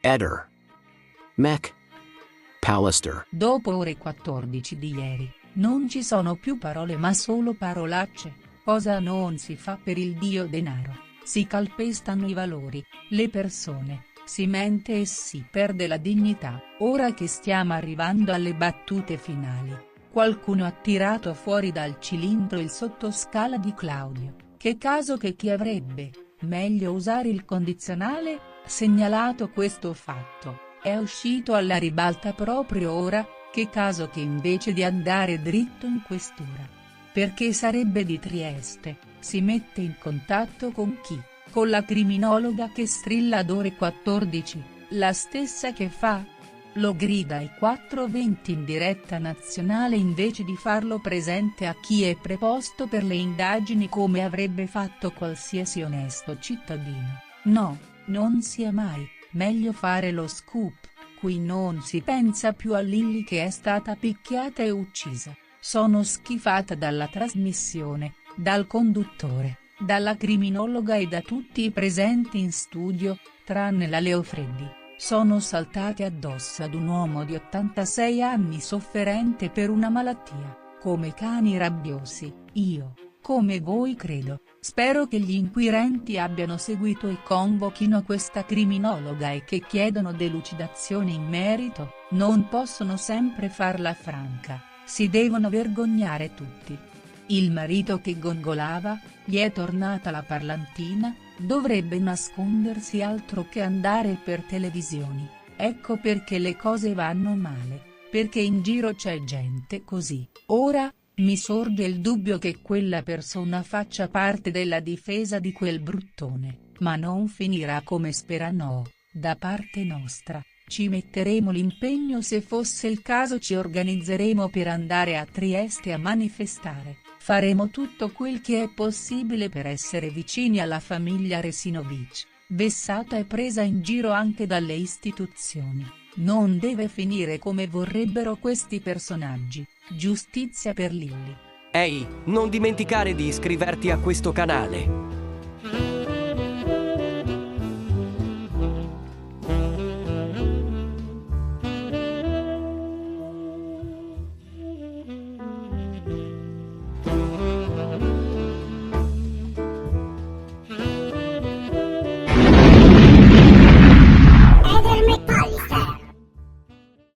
Eder. Mac. Pallister. Dopo ore 14 di ieri, non ci sono più parole ma solo parolacce. Cosa non si fa per il dio denaro? Si calpestano i valori, le persone, si mente e si perde la dignità. Ora che stiamo arrivando alle battute finali, qualcuno ha tirato fuori dal cilindro il sottoscala di Claudio. Che caso che chi avrebbe, meglio usare il condizionale, segnalato questo fatto, è uscito alla ribalta proprio ora, che caso che invece di andare dritto in questura. Perché sarebbe di Trieste, si mette in contatto con chi? Con la criminologa che strilla ad ore 14, la stessa che fa? Lo grida ai 4:20 in diretta nazionale invece di farlo presente a chi è preposto per le indagini come avrebbe fatto qualsiasi onesto cittadino. No, non sia mai, meglio fare lo scoop, qui non si pensa più a Lilli che è stata picchiata e uccisa. Sono schifata dalla trasmissione, dal conduttore, dalla criminologa e da tutti i presenti in studio, tranne la Leofreddi. Sono saltate addosso ad un uomo di 86 anni sofferente per una malattia, come cani rabbiosi. Io, come voi credo, spero che gli inquirenti abbiano seguito e convochino questa criminologa e che chiedano delucidazioni in merito. Non possono sempre farla franca, si devono vergognare tutti. Il marito che gongolava, gli è tornata la parlantina, dovrebbe nascondersi altro che andare per televisioni. Ecco perché le cose vanno male, perché in giro c'è gente così. Ora, mi sorge il dubbio che quella persona faccia parte della difesa di quel bruttone, ma non finirà come sperano. Da parte nostra, ci metteremo l'impegno, se fosse il caso ci organizzeremo per andare a Trieste a manifestare. Faremo tutto quel che è possibile per essere vicini alla famiglia Resinovic, vessata e presa in giro anche dalle istituzioni. Non deve finire come vorrebbero questi personaggi. Giustizia per Lilli. Ehi, non dimenticare di iscriverti a questo canale.